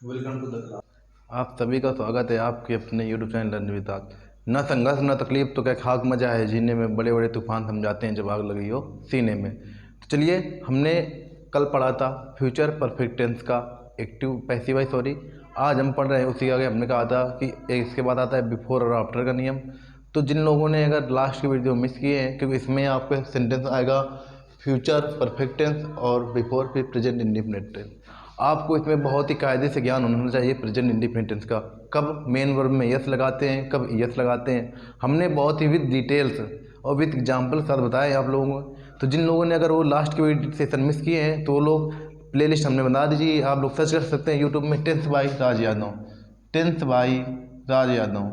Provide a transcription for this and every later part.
Welcome to the class. आप सभी का स्वागत है आपके अपने यूट्यूब चैनल लर्न विद आग। न संघर्ष न तकलीफ तो क्या खाक मजा है जीने में, बड़े बड़े तूफान थम जाते हैं जब आग लगी हो सीने में। तो चलिए, हमने कल पढ़ा था फ्यूचर परफेक्ट टेंस का एक्टिव पैसिव वॉइस। सॉरी, आज हम पढ़ रहे हैं उसी आगे। हमने कहा था कि इसके बाद आता है बिफोर और आफ्टर का नियम। तो जिन लोगों ने अगर लास्ट की वीडियो मिस किए हैं, क्योंकि इसमें आपका सेंटेंस आएगा फ्यूचर परफेक्ट टेंस और बिफोर फिर प्रेजेंट इंडिफिनिट टेंस। आपको इसमें बहुत ही कायदे से ज्ञान होना चाहिए प्रेजेंट इंडिफिनिट टेंस का। कब मेन वर्ब में यस लगाते हैं, कब यस लगाते हैं, हमने बहुत ही विद डिटेल्स और विद एग्जाम्पल के साथ बताया है आप लोगों को। तो जिन लोगों ने अगर वो लास्ट के सेशन मिस किए हैं तो वो लोग प्लेलिस्ट हमने बना दीजिए, आप लोग सर्च कर सकते हैं यूट्यूब में tenth by Raj Yadav, tenth by Raj Yadav,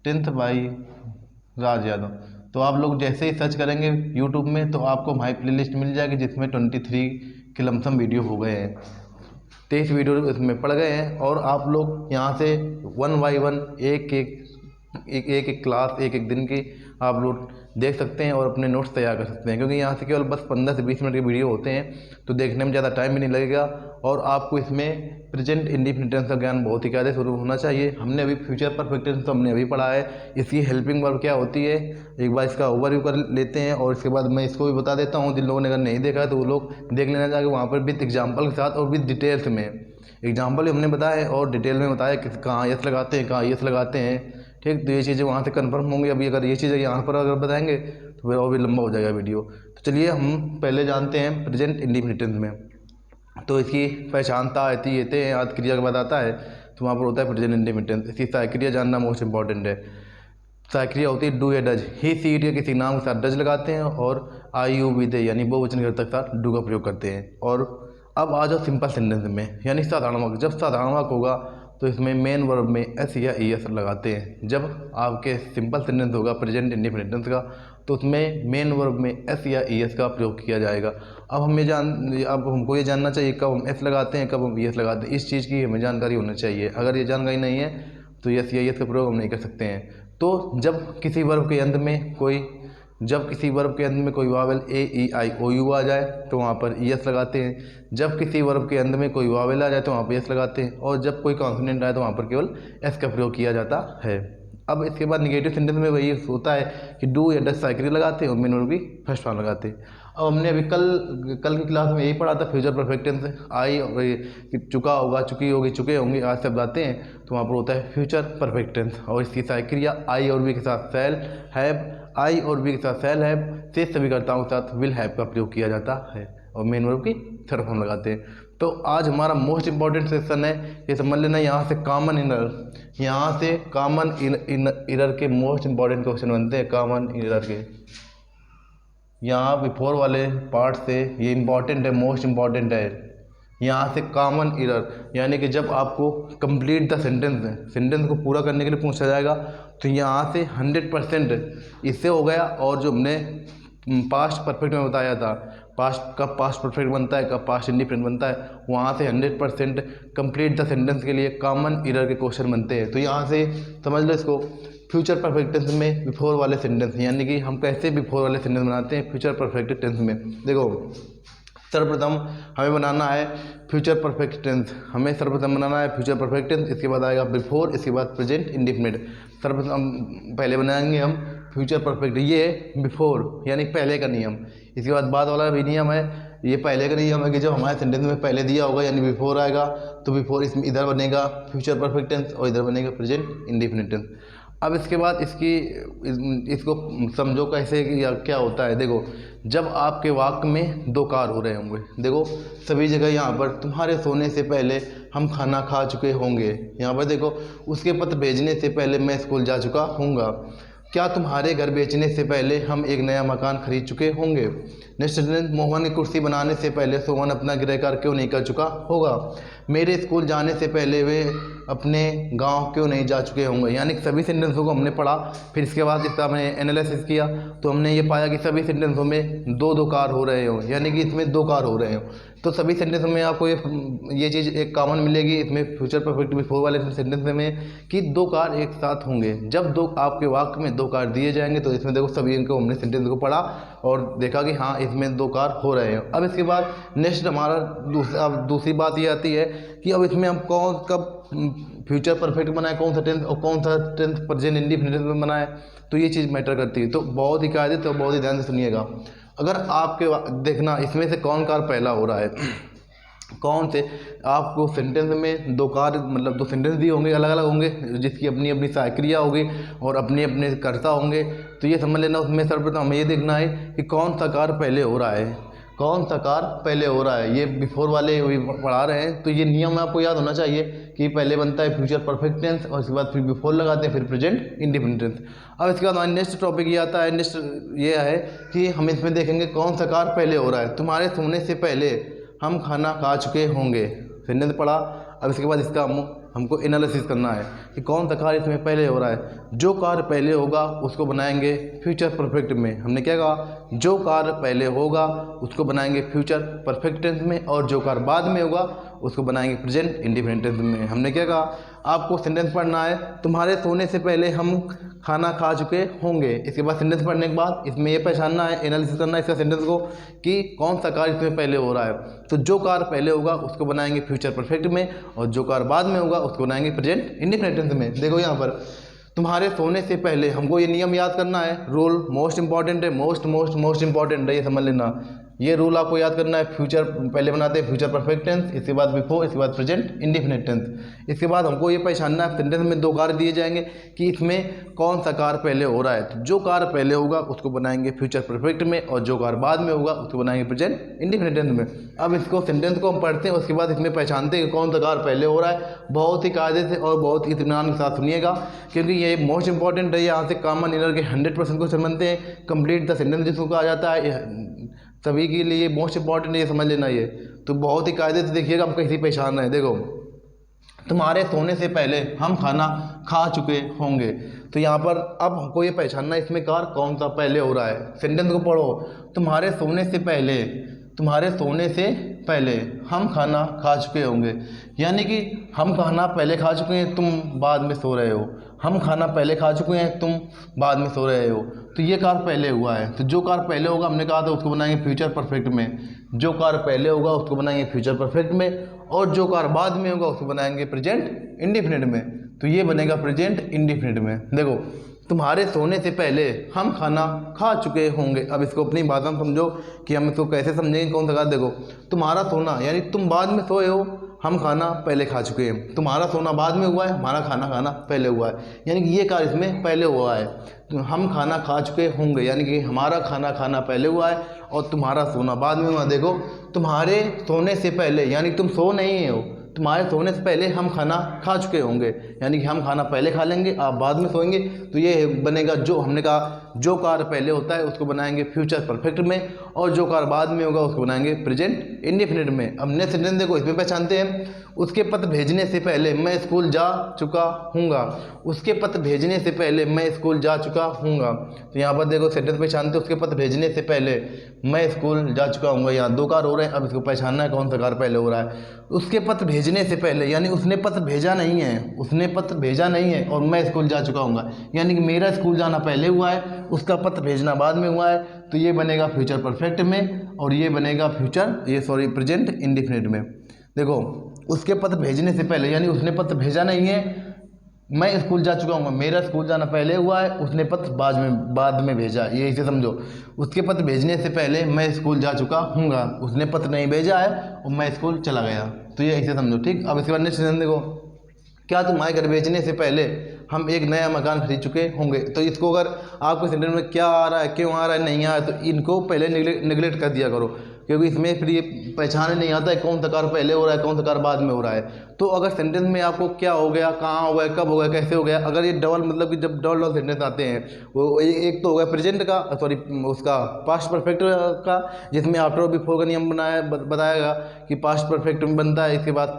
tenth by Raj Yadav. तो आप लोग जैसे ही सर्च करेंगे यूट्यूब में तो आपको हमारी प्लेलिस्ट मिल जाएगी जिसमें 23 के लमसम वीडियो हो गए हैं, 23 वीडियो इसमें पड़ गए हैं। और आप लोग यहाँ से 1 बाई 1 एक क्लास एक दिन की आप लोग देख सकते हैं और अपने नोट्स तैयार कर सकते हैं, क्योंकि यहाँ से केवल बस 15 से 20 मिनट के वीडियो होते हैं तो देखने में ज़्यादा टाइम भी नहीं लगेगा। और आपको इसमें प्रेजेंट इंडिफिनिट टेंस का ज्ञान बहुत ही कायदे शुरू होना चाहिए। हमने अभी फ्यूचर परफेक्ट टेंस तो हमने अभी पढ़ा है, इसकी हेल्पिंग वर्ब क्या होती है एक बार इसका ओवरव्यू कर लेते हैं और इसके बाद मैं इसको भी बता देता हूँ। जिन लोगों ने अगर नहीं देखा है तो वो लोग देख लेना चाहिए वहाँ पर विद एग्जाम्पल के साथ और विद डिटेल्स में। एग्जाम्पल भी हमने बताया है और डिटेल में बताया कि कहाँ यस लगाते हैं, कहाँ यस लगाते हैं। ठीक, तो ये चीज़ें वहाँ से कंफर्म होंगी। अभी अगर ये चीज़ें यहाँ पर अगर बताएंगे तो फिर और भी लंबा हो जाएगा वीडियो। तो चलिए हम पहले जानते हैं प्रेजेंट इंडिफिनिट टेंस में। तो इसकी पहचानता आती येते हैं आदि क्रिया के बाद आता है तो वहाँ पर होता है प्रेजेंट इंडिफिनिट टेंस। इसकी सहायक्रिया जानना मोस्ट इंपॉर्टेंट है। सहायक्रिया होती है डू या डज। ही सी इट या किसी नाम के साथ डज लगाते हैं और आई यू वी दे यानी बहुवचन कर्ता के साथ डू का प्रयोग करते हैं। और अब आ जाओ सिंपल सेंटेंस में, यानी साधारण वाक्य। जब साधारण वाक्य होगा तो इसमें मेन वर्ब में एस या ई एस लगाते हैं। जब आपके सिंपल सेंटेंस होगा प्रेजेंट इंडिफिनिट टेंस का तो उसमें मेन वर्ब में एस या ई एस का प्रयोग किया जाएगा। अब हमको ये जानना चाहिए कब हम एस लगाते हैं, कब हम ई एस लगाते हैं। इस चीज़ की हमें जानकारी होनी चाहिए। अगर ये जानकारी नहीं है तो एस या ई एस का प्रयोग हम नहीं कर सकते हैं। तो जब किसी वर्ब के अंत में कोई Wavell A E I O you आ जाए तो वहाँ पर ई एस लगाते हैं। जब किसी वर्ब के अंत में कोई वावेल आ जाए तो वहाँ पर एस लगाते हैं। और जब कोई कॉन्सोनेंट आए तो वहाँ पर केवल एस का प्रयोग किया जाता है। अब इसके बाद निगेटिव सेंटेंस में वही होता है कि डू या डज सहायक्रिया लगाते हैं और मेन वर्ब की फर्स्ट फॉर्म लगाते हैं। अब हमने अभी कल की क्लास में यही पढ़ा था फ्यूचर परफेक्ट टेंस। आई चुका होगा, चुकी होगी, चुके होंगे आज शब्द आते हैं तो वहाँ पर होता है फ्यूचर परफेक्ट टेंस। और इसकी सहायक्रिया आई और वी के साथ सेल हैव, आई और वी के साथ सेल हैव से सभी कर्ताओं के साथ विल हैव का प्रयोग किया जाता है और मेन वर्ब की थर्ड फॉर्म लगाते हैं। तो आज हमारा मोस्ट इंपॉर्टेंट सेक्शन है, ये समझ लेना। यहाँ से कॉमन इरर के मोस्ट इंपॉर्टेंट क्वेश्चन बनते हैं। कॉमन इरर के यहाँ बिफोर वाले पार्ट से ये इंपॉर्टेंट है, मोस्ट इंपॉर्टेंट है। यहाँ से कॉमन इरर यानी कि जब आपको कंप्लीट द सेंटेंस को पूरा करने के लिए पूछा जाएगा तो यहाँ से 100% इससे हो गया। और जो हमने पास्ट परफेक्ट में बताया था, कब पास्ट परफेक्ट बनता है, कब पास्ट इंडिफिनिट बनता है, वहाँ से 100% कंप्लीट द सेंटेंस के लिए कॉमन इरर के क्वेश्चन बनते हैं। तो यहाँ से समझ लो इसको, फ्यूचर परफेक्ट टेंस में बिफोर वाले सेंटेंस, यानी कि हम कैसे बिफोर वाले सेंटेंस बनाते हैं फ्यूचर परफेक्ट टेंस में। देखो, सर्वप्रथम हमें बनाना है फ्यूचर परफेक्ट टेंस। हमें सर्वप्रथम बनाना है फ्यूचर परफेक्ट टेंस, इसके बाद आएगा बिफोर, इसके बाद प्रेजेंट इंडिफिनिट। सर्वप्रथम पहले बनाएंगे हम फ्यूचर परफेक्ट, ये बिफोर यानी पहले का नियम। इसके बाद वाला भी नियम है, ये पहले का नियम है कि जब हमारे सेंटेंस में पहले दिया होगा यानी बिफोर आएगा तो बिफोर इसमें इधर बनेगा फ्यूचर परफेक्ट टेंस और इधर बनेगा प्रेजेंट इंडिफिनिट टेंस। अब इसके बाद इसको समझो कैसे या क्या होता है। देखो, जब आपके वाक्य में दो कार हो रहे होंगे, देखो सभी जगह यहाँ पर तुम्हारे सोने से पहले हम खाना खा चुके होंगे, यहाँ पर देखो उसके पत्र भेजने से पहले मैं स्कूल जा चुका हूँगा, क्या तुम्हारे घर बेचने से पहले हम एक नया मकान खरीद चुके होंगे, नेक्स्ट सेंटेंस मोहन की कुर्सी बनाने से पहले सोहन अपना गृह कार्य क्यों नहीं कर चुका होगा, मेरे स्कूल जाने से पहले वे अपने गांव क्यों नहीं जा चुके होंगे। यानी सभी सेंटेंसों को हमने पढ़ा, फिर इसके बाद इसका हमने एनालिसिस किया तो हमने ये पाया कि सभी सेंटेंसों में दो कार हो रहे हो, यानी कि इसमें दो कार हो रहे हो। तो सभी सेंटेंस में आपको ये चीज़ एक कॉमन मिलेगी इसमें फ्यूचर परफेक्ट बिफोर वाले सेंटेंस में कि दो कार एक साथ होंगे। जब दो आपके वाक्य में दो कार दिए जाएंगे तो इसमें देखो सभी इनको हमने सेंटेंस को पढ़ा और देखा कि हाँ इसमें 2 कार्य हो रहे हैं। अब इसके बाद नेक्स्ट हमारा दूसरी बात ये आती है कि अब इसमें हम कब फ्यूचर परफेक्ट बनाए, कौन सा टेंस और कौन सा टेंस प्रेजेंट इंडिफिनिट में बनाए, तो ये चीज़ मैटर करती है। तो बहुत ही कायदे तो बहुत ही ध्यान से सुनिएगा। अगर आपके देखना इसमें से कौन कार्य पहला हो रहा है, कौन से आपको सेंटेंस में 2 कार्य मतलब 2 सेंटेंस दिए होंगे, अलग अलग होंगे, जिसकी अपनी अपनी सहायक क्रिया होगी और अपने अपने कर्ता होंगे। तो ये समझ लेना उसमें सर्वप्रथम हमें ये देखना है कि कौन सा कार्य पहले हो रहा है, कौन सा कार्य पहले हो रहा है। ये बिफोर वाले भी पढ़ा रहे हैं, तो ये नियम आपको याद होना चाहिए कि पहले बनता है फ्यूचर परफेक्ट टेंस और इसके बाद फिर बिफोर लगाते हैं, फिर प्रेजेंट इंडिफिनिट टेंस। अब इसके बाद नेक्स्ट टॉपिक ये आता है, नेक्स्ट ये है कि हम इसमें देखेंगे कौन सा कार्य पहले हो रहा है। तुम्हारे सोने से पहले हम खाना खा चुके होंगे, सेंटेंस पढ़ा। अब इसके बाद इसका हमको एनालिसिस करना है कि कौन सा कार्य इसमें पहले हो रहा है। जो कार्य पहले होगा उसको बनाएंगे फ्यूचर परफेक्ट में। हमने क्या कहा, जो कार्य पहले होगा उसको बनाएंगे फ्यूचर परफेक्ट टेंस में, और जो कार्य बाद में होगा उसको बनाएंगे प्रेजेंट इंडिफिनिट टेंस में। हमने क्या कहा, आपको सेंटेंस पढ़ना है, तुम्हारे सोने से पहले हम खाना खा चुके होंगे। इसके बाद सेंटेंस पढ़ने के बाद इसमें ये पहचानना है, एनालिसिस करना है इसका सेंटेंस को कि कौन सा कार्य इसमें पहले हो रहा है। तो जो कार्य पहले होगा उसको बनाएंगे फ्यूचर परफेक्ट में, और जो कार्य बाद में होगा उसको बनाएंगे प्रेजेंट इंडिफिनिट टेंस में। देखो यहाँ पर तुम्हारे सोने से पहले, हमको ये नियम याद करना है, रूल मोस्ट इंपॉर्टेंट है, मोस्ट इंपॉर्टेंट है, ये समझ लेना। ये रूल आपको याद करना है। फ्यूचर पहले बनाते हैं फ्यूचर परफेक्ट टेंस, इसके बाद बिफोर, इसके बाद प्रेजेंट इंडिफिनिट टेंस। इसके बाद हमको ये पहचानना है, सेंटेंस में 2 कार्य दिए जाएंगे कि इसमें कौन सा कार्य पहले हो रहा है। तो जो कार्य पहले होगा उसको बनाएंगे फ्यूचर परफेक्ट में, और जो कार्य बाद में होगा उसको बनाएंगे प्रेजेंट इंडिफिनिट टेंस में। अब इसको सेंटेंस को हम पढ़ते हैं, उसके बाद इसमें पहचानते हैं कि कौन सा कार्य पहले हो रहा है। बहुत ही कायदे से और बहुत ही इत्मीनान के साथ सुनिएगा, क्योंकि ये मोस्ट इंपॉर्टेंट है। यहाँ से कॉमन एरर के 100% क्वेश्चन बनते हैं। कंप्लीट द सेंटेंस जिसको कहा जाता है, सभी के लिए मोस्ट इंपॉर्टेंट, ये समझ लेना। ये तो बहुत ही कायदे से देखिएगा, हम कैसे पहचान रहे हैं। देखो, तुम्हारे सोने से पहले हम खाना खा चुके होंगे। तो यहाँ पर अब हमको ये पहचानना है इसमें कार्य कौन सा पहले हो रहा है। सेंटेंस को पढ़ो, तुम्हारे सोने से पहले, तुम्हारे सोने से पहले हम खाना खा चुके होंगे, यानी कि हम खाना पहले खा चुके हैं, तुम बाद में सो रहे हो। हम खाना पहले खा चुके हैं, तुम बाद में सो रहे हो। तो ये कार्य पहले हुआ है। तो जो कार्य पहले होगा, हमने कहा था उसको बनाएंगे फ्यूचर परफेक्ट में। जो कार्य पहले होगा उसको बनाएंगे फ्यूचर परफेक्ट में, और जो कार्य बाद में होगा उसको बनाएंगे प्रेजेंट इंडिफिनिट में। तो ये बनेगा प्रेजेंट इंडिफिनिट में। देखो, तुम्हारे सोने से पहले हम खाना खा चुके होंगे। अब इसको अपनी भाषा में समझो कि हम इसको कैसे समझेंगे, कौन सा कार्य। देखो, तुम्हारा सोना यानी तुम बाद में सोए हो, हम खाना पहले खा चुके हैं। तुम्हारा सोना बाद में हुआ है, हमारा खाना खाना पहले हुआ है, यानी कि ये कार्य इसमें पहले हुआ है। तो हम खाना खा चुके होंगे, यानी कि हमारा खाना खाना पहले हुआ है और तुम्हारा सोना बाद में हुआ। देखो, तुम्हारे सोने से पहले यानी तुम सो नहीं हो, तुम्हारे सोने से पहले हम खाना खा चुके होंगे, यानी कि हम खाना पहले खा लेंगे, आप बाद में सोएंगे। तो ये बनेगा, जो हमने कहा जो कार्य पहले होता है उसको बनाएंगे फ्यूचर परफेक्ट में, और जो कार्य बाद में होगा उसको बनाएंगे प्रेजेंट इंडिफिनिट में। अब नेक्स्ट सेंटेंस देखो, इसमें पहचानते हैं, उसके पत्र भेजने से पहले मैं स्कूल जा चुका हूँगा। उसके पत्र भेजने से पहले मैं स्कूल जा चुका हूँगा। तो यहाँ पर देखो सेंटेंस पहचानते, उसके पत्र भेजने से पहले मैं स्कूल जा चुका हूँगा। यहाँ 2 कार्य हो रहे हैं। अब इसको पहचानना है कौन सा कार्य पहले हो रहा है। उसके पत्र भेजने से पहले यानी उसने पत्र भेजा नहीं है, उसने पत्र भेजा नहीं है, और मैं स्कूल जा चुका हूँगा, यानी कि मेरा स्कूल जाना पहले हुआ है, उसका पत्र भेजना बाद में हुआ है। तो ये बनेगा फ्यूचर परफेक्ट में, और ये बनेगा प्रेजेंट इंडिफिनिट में। देखो, उसके पत्र भेजने से पहले यानी उसने पत्र भेजा नहीं है, मैं स्कूल जा चुका हूँ, मेरा स्कूल जाना पहले हुआ है, उसने पत्र बाद में भेजा, ये इसे समझो। उसके पत्र भेजने से पहले मैं स्कूल जा चुका हूँगा, उसने पत्र नहीं भेजा है और मैं स्कूल चला गया। तो ये ऐसे समझो, ठीक। अब इसके बाद नेक्स्ट सेंटेंस देखो, क्या तुम्हारे घर बेचने से पहले हम एक नया मकान खरीद चुके होंगे। तो इसको अगर आपको सेंटेंस में क्या आ रहा है, क्यों आ रहा है, नहीं आ रहा है, तो इनको पहले निगलेक्ट कर दिया करो, क्योंकि इसमें फिर ये पहचान नहीं आता है कौन सा कार्य पहले हो रहा है, कौन सा कार्य बाद में हो रहा है। तो अगर सेंटेंस में आपको क्या हो गया, कहाँ हो गया, कब हो गया, कैसे हो गया, अगर ये डबल मतलब कि जब डबल सेंटेंस आते हैं, वो एक तो हो गया प्रेजेंट का, सॉरी उसका पास्ट परफेक्ट का, जिसमें आफ्टर और बिफोर का नियम बताएगा कि पास्ट परफेक्ट में बनता है, इसके बाद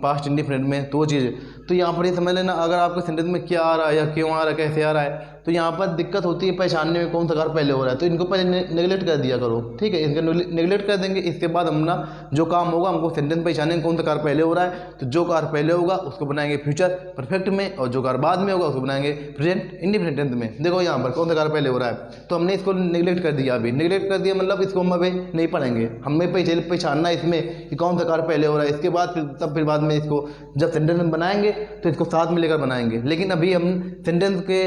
पास्ट इंडिफिनिट में, तो वो चीज़। तो यहाँ पर ये समझ लेना, अगर आपके सेंटेंस में क्या आ रहा है या क्यों आ रहा है, कैसे आ रहा है, तो यहाँ पर दिक्कत होती है पहचानने में कौन सा कार्य पहले हो रहा है। तो इनको पहले नेगलेक्ट कर दिया करो, ठीक है। इनका नेगलेक्ट नेगलेक्ट कर देंगे। इसके बाद अपना जो काम होगा हमको सेंटेंस पहचानेंगे कौन सा कार्य पहले हो रहा है, तो जो कार्य पहले होगा उसको बनाएंगे फ्यूचर परफेक्ट में, और जो कार्य बाद में होगा उसको बनाएंगे प्रेजेंट इंडेफिनिट टेंस में। देखो यहाँ पर कौन सा कार्य पहले हो रहा है, तो हमने इसको नेगलेक्ट कर दिया। अभी नेगलेक्ट कर दिया मतलब इसको हम अभी नहीं पढ़ेंगे, हमें पहचानना है इसमें कि कौन सा कार्य पहले हो रहा है। इसके बाद फिर बाद में इसको जब सेंटेंस में बनाएंगे तो इसको साथ में लेकर बनाएंगे। लेकिन अभी हम सेंटेंस के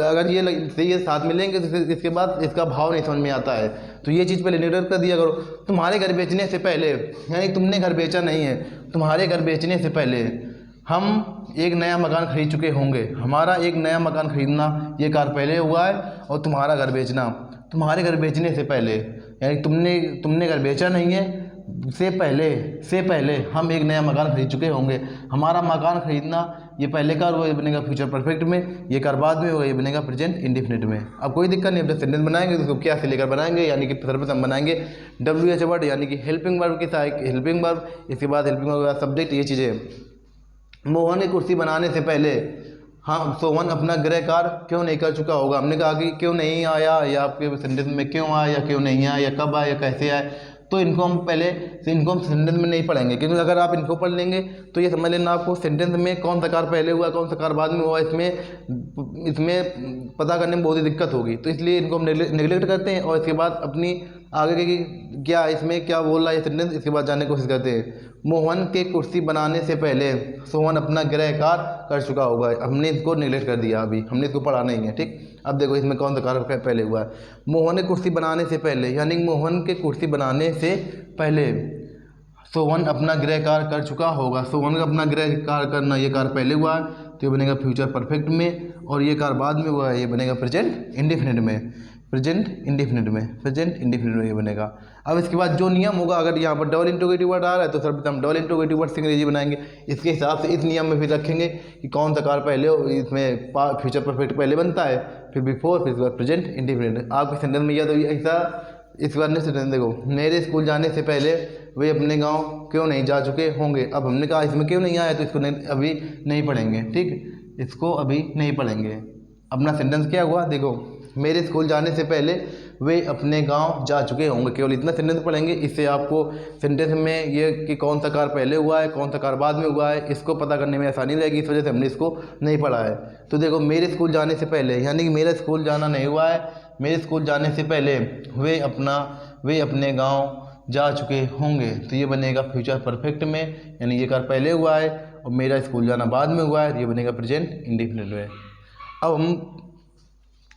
अगर ये सही है साथ मिलेंगे तो इसके बाद इसका भाव नहीं समझ में आता है, तो ये चीज़ पहले नेगलेक्ट कर दिया करो। तुम्हारे घर बेचने से पहले, यानी तुमने घर बेचा नहीं है, तुम्हारे घर बेचने से पहले हम एक नया मकान खरीद चुके होंगे। हमारा एक नया मकान खरीदना ये कार्य पहले हुआ है, और तुम्हारा घर बेचना तुम्हारे घर बेचने से पहले, यानी तुमने घर बेचा नहीं है से पहले हम एक नया मकान खरीद चुके होंगे। हमारा मकान खरीदना ये पहले कार्य हुआ, ये बनेगा फ्यूचर परफेक्ट में। ये कार्य बाद में होगा, ये बनेगा प्रेजेंट इंडेफिनिट में। अब कोई दिक्कत नहीं, अपने सेंटेंस बनाएंगे तो उसको क्या से लेकर बनाएंगे, यानी कि सर्वप्रथम बनाएंगे WH वर्ड, यानी कि हेल्पिंग वर्ब के साथ हेल्पिंग वर्ब, इसके बाद हेल्पिंग वर्ब का सब्जेक्ट। ये चीज़ें मोहन की कुर्सी बनाने से पहले हाँ सोहन अपना गृह कार्य क्यों नहीं कर चुका होगा। हमने कहा कि क्यों नहीं आया, या आपके सेंटेंस में क्यों आया या क्यों नहीं आया, या कब आया या कैसे आया, तो इनको हम सेंटेंस में नहीं पढ़ेंगे, क्योंकि अगर आप इनको पढ़ लेंगे तो ये समझ लेना आपको सेंटेंस में कौन सा कार्य पहले हुआ कौन सा कार्य बाद में हुआ इसमें पता करने में बहुत ही दिक्कत होगी। तो इसलिए इनको हम नेगलेक्ट करते हैं, और इसके बाद अपनी आगे की क्या इसमें क्या बोल रहा है सेंटेंस, इसके बाद जानने की कोशिश करते हैं। मोहन के कुर्सी बनाने से पहले सोहन अपना गृह कार्य कर चुका होगा। हमने इसको नेगलेक्ट कर दिया, अभी हमने इसको पढ़ा नहीं है, ठीक। अब देखो इसमें कौन सा कार्य पहले हुआ है। मोहन ने कुर्सी बनाने से पहले, यानी मोहन के कुर्सी बनाने से पहले सोहन अपना गृह कार्य कर चुका होगा। सोहन का अपना गृह कार्य करना ये कार्य पहले हुआ है, तो ये बनेगा फ्यूचर परफेक्ट में, और ये कार्य बाद में हुआ है, ये बनेगा प्रेजेंट इंडेफिनिट में। प्रेजेंट इंडेफिनिट में ये बनेगा। अब इसके बाद जो नियम होगा, अगर यहाँ पर डबल इंट्रोगेटिव वर्ड आ रहा है तो सर्वप्रथम डबल इंट्रोगेटिव वर्ड से अंग्रेजी बनाएंगे। इसके हिसाब से इस नियम में फिर रखेंगे कि कौन सा कार्य पहले हो, इसमें फ्यूचर परफेक्ट पहले बनता है, फिर बिफोर, फिर इसके बाद प्रेजेंट इंडेफिनिट। आपके सेंटेंस में यह तो ऐसा इस बार ने सेंटेंस देखो, मेरे स्कूल जाने से पहले वे अपने गाँव क्यों नहीं जा चुके होंगे। अब हमने कहा इसमें क्यों नहीं आया, तो इसको अभी नहीं पढ़ेंगे, ठीक, इसको अभी नहीं पढ़ेंगे। अपना सेंटेंस क्या हुआ देखो, मेरे स्कूल जाने से पहले वे अपने गांव जा चुके होंगे, केवल इतना सेंटेंस पढ़ेंगे। इससे आपको सेंटेंस में ये कि कौन सा कार्य पहले हुआ है कौन सा कार्य बाद में हुआ है इसको पता करने में आसानी रहेगी, इस वजह से हमने इसको नहीं पढ़ा है। तो देखो मेरे स्कूल जाने से पहले, यानी कि मेरा स्कूल जाना नहीं हुआ है, मेरे स्कूल जाने से पहले वे अपने गाँव जा चुके होंगे, तो ये बनेगा फ्यूचर परफेक्ट में, यानी ये कार्य पहले हुआ है और मेरा स्कूल जाना बाद में हुआ है, ये बनेगा प्रेजेंट इंडेफिनिट में। अब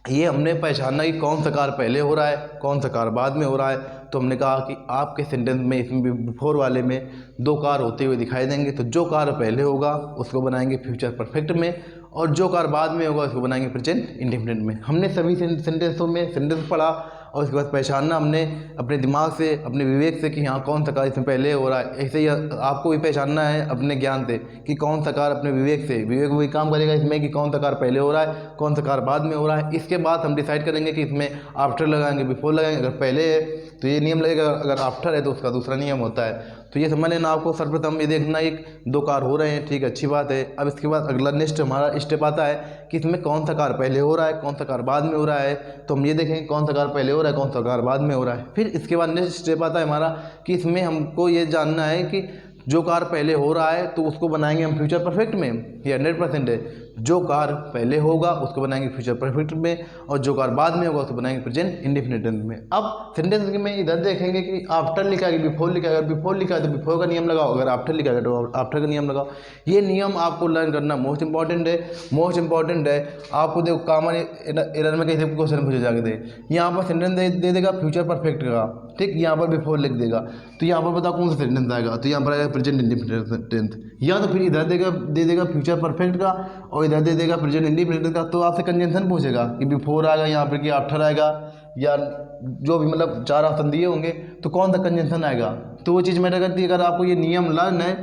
ये हमने पहचाना कि कौन सा कार्य पहले हो रहा है कौन सा कार्य बाद में हो रहा है। तो हमने कहा कि आपके सेंटेंस में इसमें बिफोर वाले में दो कार्य होते हुए दिखाई देंगे, तो जो कार्य पहले होगा उसको बनाएंगे फ्यूचर परफेक्ट में, और जो कार्य बाद में होगा उसको बनाएंगे प्रेजेंट इंडेफिनिट में। हमने सभी सेंटेंसों में सेंटेंस पढ़ा, और उसके बाद पहचानना हमने अपने दिमाग से अपने विवेक से कि हाँ कौन सा कार्य इसमें पहले हो रहा है। ऐसे ही आपको भी पहचानना है अपने ज्ञान से कि कौन सा कार्य अपने विवेक से, विवेक वही काम करेगा इसमें कि कौन सा कार्य पहले हो रहा है कौन सा कार्य बाद में हो रहा है। इसके बाद हम डिसाइड करेंगे कि इसमें आफ्टर लगाएंगे बिफोर लगाएंगे। अगर पहले है तो ये नियम लगेगा, अगर आफ्टर है तो उसका दूसरा नियम होता है। तो ये समझ लेना आपको सर्वप्रथम ये देखना एक दो कार्य हो रहे हैं, ठीक, अच्छी बात है। अब इसके बाद अगला नेक्स्ट हमारा स्टेप आता है कि इसमें कौन सा कार्य पहले हो रहा है कौन सा कार्य बाद में हो रहा है। तो हम ये देखेंगे कौन सा कार्य पहले हो रहा है कौन सा कार्य बाद में हो रहा है। फिर इसके बाद नेक्स्ट स्टेप आता है हमारा कि इसमें हमको ये जानना है कि जो कार्य पहले हो रहा है तो उसको बनाएंगे हम फ्यूचर परफेक्ट में, ये 100% है। जो कार्य पहले होगा उसको बनाएंगे फ्यूचर परफेक्ट में, और जो कार्य बाद में होगा उसको बनाएंगे प्रेजेंट इंडेफिनिट में। अब सेंटेंस में इधर देखेंगे कि आफ्टर लिखा है कि बिफोर लिखा है। अगर बिफोर लिखा है तो बिफोर का नियम लगाओ, अगर आफ्टर लिखा है तो आफ्टर का नियम लगाओ। ये नियम आपको लर्न करना मोस्ट इंपॉर्टेंट है। आपको देखो कॉमन एरर में कैसे क्वेश्चन पूछे जाके दे, यहाँ पर सेंटेंस दे देगा फ्यूचर परफेक्ट का, ठीक, यहाँ पर बिफोर लिख देगा, तो यहाँ पर बताओ कौन सा सेंटेंस आएगा, तो यहाँ पर आएगा प्रेजेंट इंडेफिनिट। या तो फिर इधर दे देगा फ्यूचर परफेक्ट का और इधर दे देगा प्रेजेंट इंडेफिनिट का। तो आपसे कंजंक्शन पूछेगा कि बिफोर आएगा यहाँ पर कि आफ्टर आएगा, या जो भी मतलब 4 ऑप्शन दिए होंगे तो कौन सा कंजंक्शन आएगा। तो वो चीज़ मैटर करती है। अगर आपको ये नियम लर्न है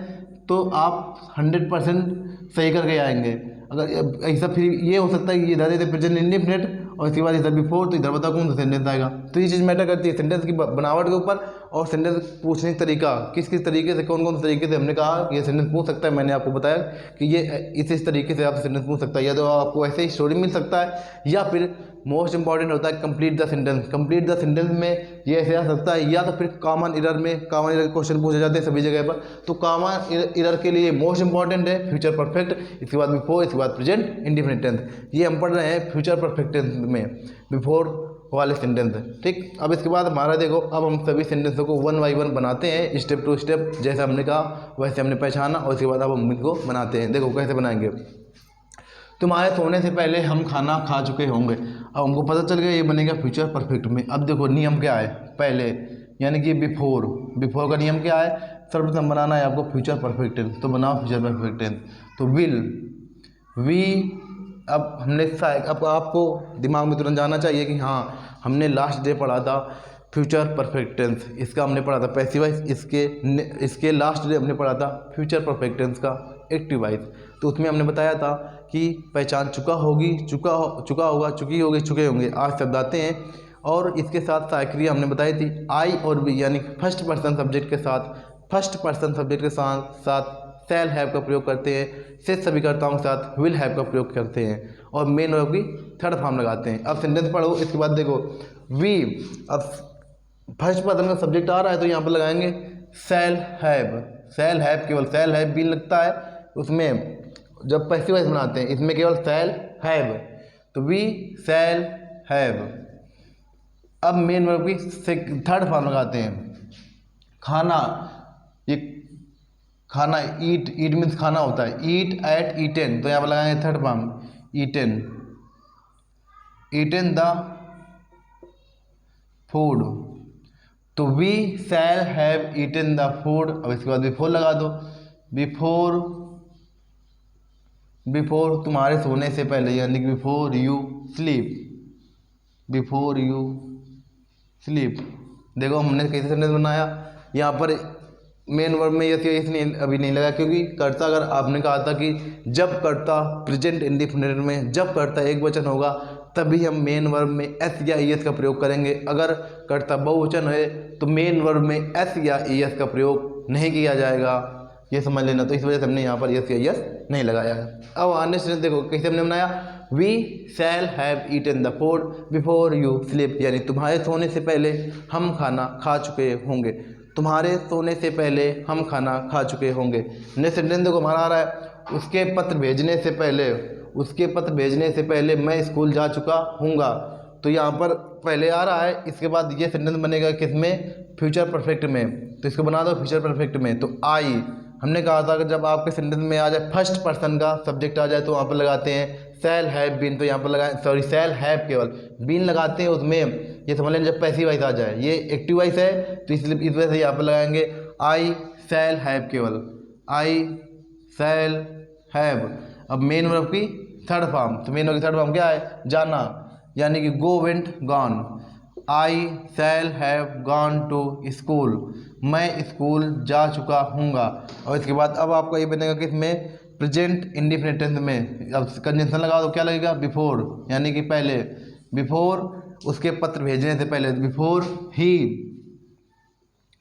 तो आप 100% सही करके आएंगे। अगर ऐसा फिर ये हो सकता है कि इधर इधर प्रेजेंट इंडिफिनिट और इसके बाद इधर बिफोर, तो इधर बताओ कौन सा सेंटेंस आएगा। तो ये चीज़ मैटर करती है सेंटेंस की बनावट के ऊपर और सेंटेंस पूछने का तरीका, किस किस तरीके से, कौन कौन से तरीके से हमने कहा ये सेंटेंस पूछ सकता है। मैंने आपको बताया कि ये इस तरीके से आप सेंटेंस पूछ सकता है, या तो आपको ऐसे ही स्टोरी मिल सकता है, या फिर मोस्ट इंपॉर्टेंट होता है complete the sentence. Complete the sentence में ये ऐसे आ सकता है, या तो फिर कॉमन एरर में, कॉमन एरर क्वेश्चन पूछे जाते हैं सभी जगह पर। तो कॉमन एरर के लिए मोस्ट इंपॉर्टेंट है फ्यूचर परफेक्ट, इसके बाद बिफोर, इसके बाद प्रेजेंट इंडिफिनिट टेंस। ये हम पढ़ रहे हैं फ्यूचर परफेक्ट टेंस में बिफोर वाले सेंटेंस, ठीक। अब इसके बाद हमारा देखो, अब हम सभी सेंटेंसों को 1 बाय 1 बनाते हैं, स्टेप टू स्टेप, जैसा हमने कहा वैसे हमने पहचाना, और इसके बाद अब हम इनको बनाते हैं। देखो कैसे बनाएंगे। तुम्हारे सोने से पहले हम खाना खा चुके होंगे। अब हमको पता चल गया ये बनेगा फ्यूचर परफेक्ट में। अब देखो नियम क्या है, पहले यानी कि बिफोर, बिफोर का नियम क्या है, सर्वप्रथम बनाना है आपको फ्यूचर परफेक्ट टेंस, तो बनाओ फ्यूचर परफेक्ट टेंस। तो विल, वी, अब हमने अब आपको दिमाग में तुरंत जाना चाहिए कि हाँ हमने लास्ट डे पढ़ा था फ्यूचर परफेक्ट टेंस, इसका हमने पढ़ा था पैसिव वॉइस, इसके लास्ट डे हमने पढ़ा था फ्यूचर परफेक्ट टेंस का एक्टिव वॉइस। तो उसमें हमने बताया था कि पहचान चुका होगी, चुका होगा, चुकी होगी, चुके होंगे, आज शब्द आते हैं। और इसके साथ सहायक्रिया हमने बताई थी आई और बी, यानी फर्स्ट पर्सन सब्जेक्ट के साथ, फर्स्ट पर्सन सब्जेक्ट के साथ शैल हैव का प्रयोग करते हैं, शेष सभी कर्ताओं के साथ विल हैव का प्रयोग करते हैं, और मेन वर्ब की थर्ड फॉर्म लगाते हैं। अब सेंटेंस पढ़ो, इसके बाद देखो वी, अब फर्स्ट पर्सन का सब्जेक्ट आ रहा है तो यहाँ पर लगाएंगे शैल हैव, शैल हैव, केवल शैल हैव भी लगता है उसमें जब पैसिव वॉइस बनाते हैं, इसमें केवल शैल हैव, तो वी शैल हैव। अब मेन वर्ब की थर्ड फॉर्म लगाते हैं, खाना, ये खाना, ईट, ईट मीन्स खाना होता है, ईट एट ईटेन, तो यहाँ पर लगाएंगे third form eaten, eaten the food, तो we shall have eaten the food. अब इसके बाद बिफोर लगा दो, बिफोर, बिफोर तुम्हारे सोने से पहले, यानी कि before you sleep, before you sleep. देखो हमने कैसे सेंटेंस बनाया, यहाँ पर मेन वर्ब में यस या यस नहीं, अभी नहीं लगा, क्योंकि कर्ता, अगर आपने कहा था कि जब कर्ता प्रेजेंट इंडिफिनिट में जब कर्ता एक वचन होगा तभी हम मेन वर्ब में एस या ई एस का प्रयोग करेंगे। अगर कर्ता बहुवचन है तो मेन वर्ब में एस या ई एस का प्रयोग नहीं किया जाएगा, ये समझ लेना। तो इस वजह से हमने यहाँ पर यस या यस नहीं लगाया है। अब आने से देखो कैसे हमने बनाया, we shall have eaten the food before you sleep, यानी तुम्हारे सोने से पहले हम खाना खा चुके होंगे, तुम्हारे सोने से पहले हम खाना खा चुके होंगे। नेक्स्ट सेंटेंस देखो हमारा आ रहा है, उसके पत्र भेजने से पहले, उसके पत्र भेजने से पहले मैं स्कूल जा चुका हूँगा। तो यहाँ पर पहले आ रहा है, इसके बाद ये सेंटेंस बनेगा किसमें, फ्यूचर परफेक्ट में, तो इसको बना दो फ्यूचर परफेक्ट में। तो आई, हमने कहा था कि जब आपके सेंटेंस में आ जाए फर्स्ट पर्सन का सब्जेक्ट आ जाए तो वहाँ पर लगाते हैं शैल हैव बीन, तो यहाँ पर लगाए, सॉरी शैल हैव केवल बीन लगाते हैं उसमें, ये समझ लें जब पैसिव वॉइस आ जाए, ये एक्टिव वॉइस है तो इसलिए इस वजह से यहाँ पर लगाएंगे आई शैल हैव, केवल आई शैल हैव। अब मेन वर्ब की थर्ड फॉर्म, तो मेन वर्ब की थर्ड फॉर्म क्या है, जाना, यानी कि go went gone, I shall have gone to school, मैं स्कूल जा चुका हूँगा। और इसके बाद अब आपका ये बनेगा कि इसमें प्रेजेंट इंडिफिनिट टेंस में, अब कंजंक्शन लगा दो, क्या लगेगा, बिफोर, यानी कि पहले, बिफोर उसके पत्र भेजने से पहले, बिफोर ही,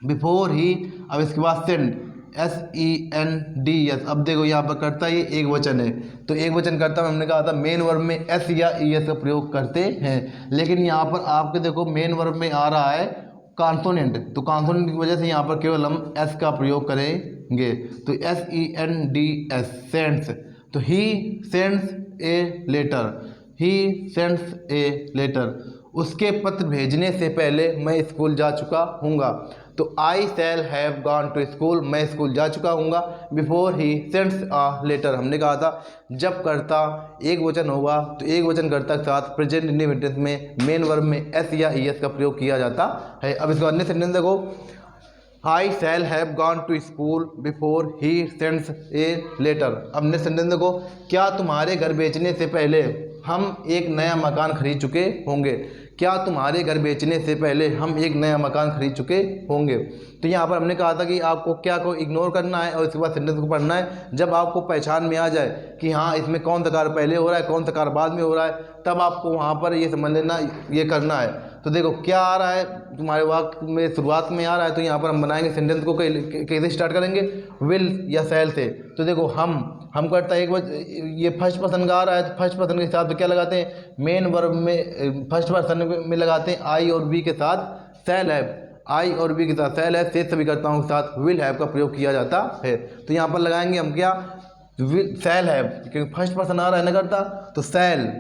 बिफोर ही। अब इसके बाद सेंड, SEND। अब देखो यहाँ पर करता ये एक वचन है, तो एक वचन करता हमने कहा था मेन वर्ब में एस या ई एस का प्रयोग करते हैं, लेकिन यहाँ पर आपके देखो मेन वर्ब में आ रहा है कॉन्सोनेंट, तो कॉन्सोनेंट की वजह से यहाँ पर केवल हम एस का प्रयोग करेंगे, तो SENDS सेंड्स, तो he sends a letter, he sends a letter, उसके पत्र भेजने से पहले मैं स्कूल जा चुका हूँगा, तो I shall have gone to school, मैं स्कूल जा चुका हूँगा, before he sends a letter. हमने कहा था जब कर्ता एक वचन होगा तो एक वचन कर्ता के साथ प्रेजेंट इंडिफिनिट में मेन वर्ब में एस या ई एस का प्रयोग किया जाता है। अब इसका अन्य सेंटेंस देखो, I shall have gone to school before he sends a letter. अब नेक्स्ट सेंटेंस देखो, क्या तुम्हारे घर बेचने से पहले हम एक नया मकान खरीद चुके होंगे। क्या तुम्हारे घर बेचने से पहले हम एक नया मकान खरीद चुके होंगे। तो यहाँ पर हमने कहा था कि आपको क्या को इग्नोर करना है और इसके बाद सेंटेंस को पढ़ना है। जब आपको पहचान में आ जाए कि हाँ इसमें कौन सा कार्य पहले हो रहा है कौन सा कार्य बाद में हो रहा है, तब आपको वहाँ पर ये समझ लेना ये करना है। तो देखो क्या आ रहा है तुम्हारे वाक्य में शुरुआत में आ रहा है, तो यहाँ पर हम बनाएंगे सेंटेंस को कैसे स्टार्ट करेंगे, विल या शैल से। तो देखो हम करता है एक बार ये फर्स्ट पर्सन का आ रहा है, तो फर्स्ट पर्सन के साथ क्या लगाते हैं, मेन वर्ब में फर्स्ट पर्सन में लगाते हैं आई और वी के साथ शैल हैव, आई और वी के साथ शैल हैव, शेष सभी कर्ताओं के साथ विल हैव का प्रयोग किया जाता है। तो यहाँ पर लगाएंगे हम क्या, विल शैल हैव, क्योंकि फर्स्ट पर्सन आ रहा है ना करता, तो शैल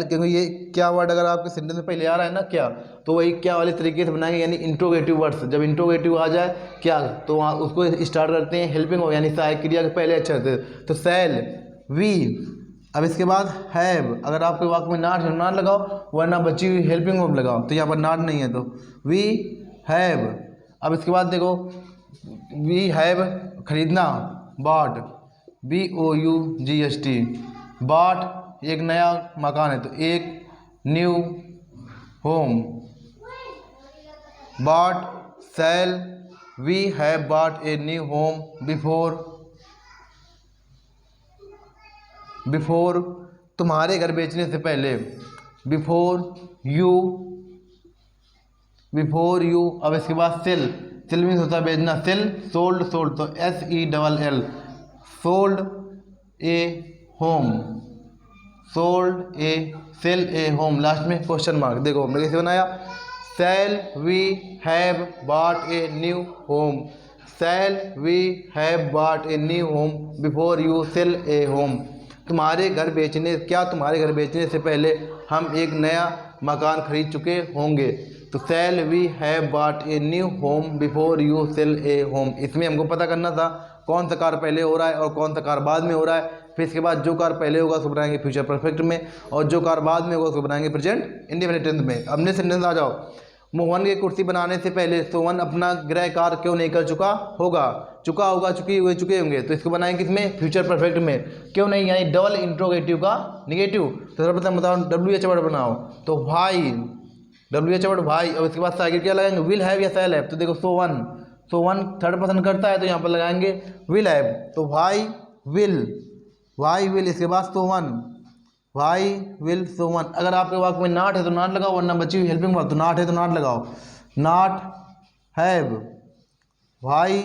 क्योंकि ये क्या वर्ड अगर आपके सेंटेंस में पहले आ रहा है ना क्या, तो वही क्या वाले तरीके से बनाएंगे, यानी इंट्रोगेटिव वर्ड्स। जब इंट्रोगेटिव आ जाए क्या, तो वहाँ उसको स्टार्ट करते हैं हेल्पिंग हो, यानी सहायक क्रिया के पहले अच्छे से, तो शैल वी। अब इसके बाद हैव, अगर आपके वाक्य में नॉट लगाओ, वरना बची हुई हेल्पिंग वर्ब लगाओ, तो यहाँ पर नॉट नहीं है तो वी हैव। अब इसके बाद देखो वी हैव खरीदना, बॉट, BOUGHT, बॉट एक नया मकान है, तो एक new home, bought shall we have bought a new home before तुम्हारे घर बेचने से पहले, बिफोर यू। अब इसके बाद सेल मीन्स होता है बेचना, सेल सोल्ड, तो SELL, sold a home, sell a home, last में क्वेश्चन मार्क। देखो हमने कैसे बनाया, shall we have bought a new home, shall we have bought a new home before you sell a home. तुम्हारे घर बेचने से पहले हम एक नया मकान खरीद चुके होंगे, तो shall we have bought a new home before you sell a home. इसमें हमको पता करना था कौन सा कार्य पहले हो रहा है और कौन सा कार्य बाद में हो रहा है। फिर इसके बाद जो कार्य पहले होगा उसको बनाएंगे फ्यूचर परफेक्ट में, और जो कार्य बाद में होगा उसको बनाएंगे प्रेजेंट इंडेफिनिट टेंस में। अब नेक्स्ट सेंटेंस आ जाओ, मोहन की कुर्सी बनाने से पहले सोहन अपना गृह कार्य क्यों नहीं कर चुका होगा, चुके होंगे, तो इसको बनाएंगे किसमें, फ्यूचर परफेक्ट में। क्यों नहीं, यानी डबल इंट्रोगेटिव का निगेटिव। तो सर्वप्रथम बताओ WH वर्ड बनाओ, तो वाई, WH वर्ड वाई। और इसके बाद आगे क्या लगाएंगे, विल हैव या शैल हैव। तो देखो सोवन थर्ड पर्सन करता है, तो यहाँ पर लगाएंगे विल हैव, तो वाई विल। इसके बाद सोवन, वाई विल सोवन। अगर आपके वाक्य में नॉट है तो नॉट लगाओ, वरना बची हुई हेल्पिंग वर्ब, तो नॉट है तो नॉट लगाओ, not have, why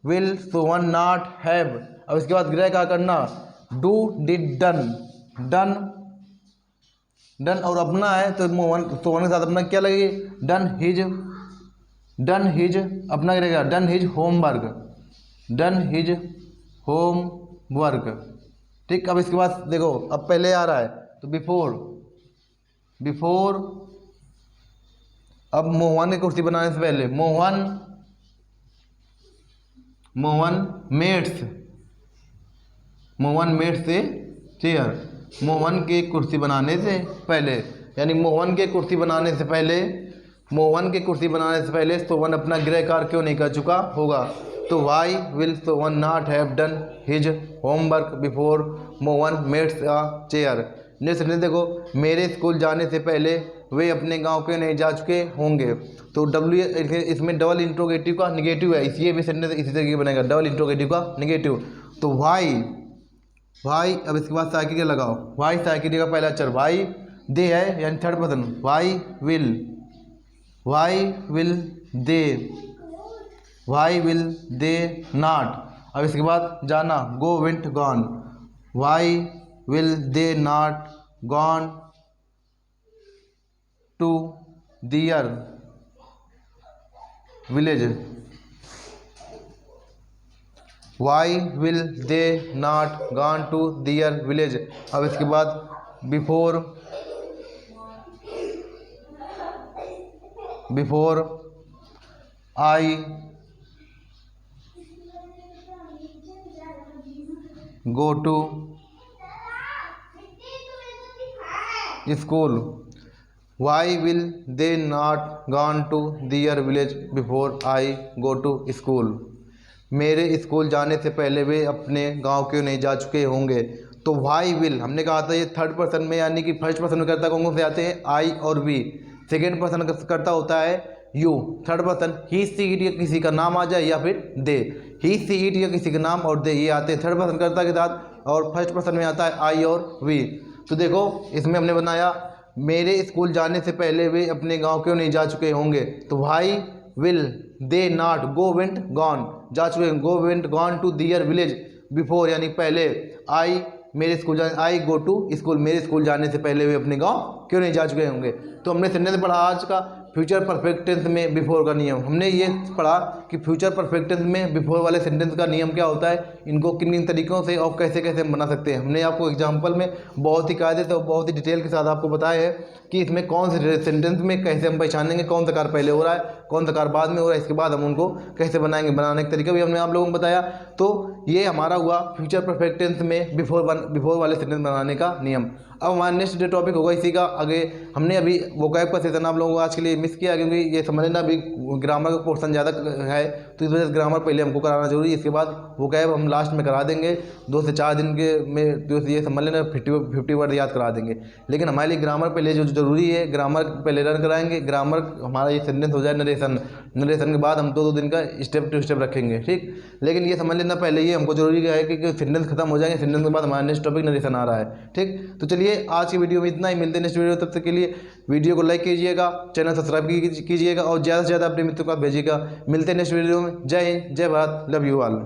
will Sovan not have. अब इसके बाद गृह का करना, डू डिड डन और अपना है तो सोवन के साथ अपना क्या लगेगी, डन हिज अपना रहेगा, डन हिज होमवर्क, ठीक। अब इसके बाद देखो अब पहले आ रहा है तो बिफोर। अब मोहन की कुर्सी बनाने से पहले, मोहन मेट्स से चेयर, मोहन के कुर्सी बनाने से पहले, यानी मोहन के कुर्सी बनाने से पहले सोवन अपना गृह कार्य क्यों नहीं कर चुका होगा, तो why will Sovan not have done his homework before Mohan meets a chair. Next देखो, मेरे स्कूल जाने से पहले वे अपने गांव क्यों नहीं जा चुके होंगे, तो इसमें डबल इंट्रोगेटिव का निगेटिव है, इसलिए भी सेंटेंस इसी तरीके बनेगा, डबल इंट्रोगेटिव का निगेटिव, तो वाई। अब इसके बाद साइकिल लगाओ, वाई साइकिल का पहला अक्षर, वाई दे है यानी third person, why will they not. अब इसके बाद जाना, go went gone, why will they not gone to their village, why will they not gone to their village. अब इसके बाद before I go to school, why will they not gone to their village before I go to school. मेरे school जाने से पहले वे अपने गांव क्यों नहीं जा चुके होंगे, तो वाई विल हमने कहा था ये थर्ड पर्सन में यानी कि फर्स्ट पर्सन में करता कौन कौन से आते हैं, आई और वी। सेकेंड पर्सन करता होता है you. Third person he see it या किसी का नाम आ जाए या फिर दे, ही सी इट या किसी का नाम और दे ये आते हैं थर्ड पर्सन करता के साथ, और फर्स्ट पर्सन में आता है आई और वी। तो देखो इसमें हमने बनाया मेरे स्कूल जाने से पहले वे अपने गांव क्यों नहीं जा चुके होंगे, तो why will they not go went gone, जा चुके हैं, go went gone to their village before यानी पहले, आई मेरे स्कूल जाने, आई गो टू स्कूल मेरे स्कूल जाने से पहले वे अपने गांव क्यों नहीं जा चुके होंगे। तो हमने सेंटेंस पढ़ा आज का फ्यूचर परफेक्ट टेंस में बिफोर का नियम। हमने ये पढ़ा कि फ्यूचर परफेक्ट टेंस में बिफोर वाले सेंटेंस का नियम क्या होता है, इनको किन किन तरीक़ों से और कैसे कैसे हम बना सकते हैं। हमने आपको एग्जाम्पल में बहुत ही कायदे से और बहुत ही डिटेल के साथ आपको बताया है कि इसमें कौन से सेंटेंस में कैसे हम पहचानेंगे कौन सा कार्य पहले हो रहा है कौन सा कार्य बाद में हो रहा है, इसके बाद हम उनको कैसे बनाएंगे, बनाने का तरीका भी हमने आप लोगों को बताया। तो ये हमारा हुआ फ्यूचर परफेक्ट टेंस में बिफोर वाले सेंटेंस बनाने का नियम। अब हमारा नेक्स्ट डे टॉपिक होगा इसी का आगे। हमने अभी वोकैब का सेशन आप लोगों को आज के लिए मिस किया क्योंकि ये समझना अभी ग्रामर का पोर्शन ज़्यादा है, तो इस वजह से ग्रामर पहले हमको कराना जरूरी है। इसके बाद वोकैब हम लास्ट में करा देंगे, 2 से 4 दिन के में जो ये समझ लेना 50 वर्ड याद करा देंगे। लेकिन हमारे लिए ग्रामर पहले जो जरूरी है, ग्रामर पहले रन कराएंगे, ग्रामर हमारा ये सेंटेंस हो जाए नरेशन के बाद हम 2 दिन का स्टेप टू स्टेप रखेंगे, ठीक। लेकिन ये समझ लेना पहले ये हमको जरूरी है कि सेंटेंस खत्म हो जाएंगे, सेंटेंस के बाद हमारा नेक्स्ट टॉपिक नरेशन आ रहा है, ठीक। तो चलिए आज की वीडियो में इतना ही, मिलते हैं नेक्स्ट वीडियो, तब तक के लिए वीडियो को लाइक कीजिएगा, चैनल सब्सक्राइब कीजिएगा और ज़्यादा से ज़्यादा अपने मित्रों के साथ भेजिएगा। मिलते हैं नेक्स्ट वीडियो में। जय हिंद, जय भारत, लव यू ऑल।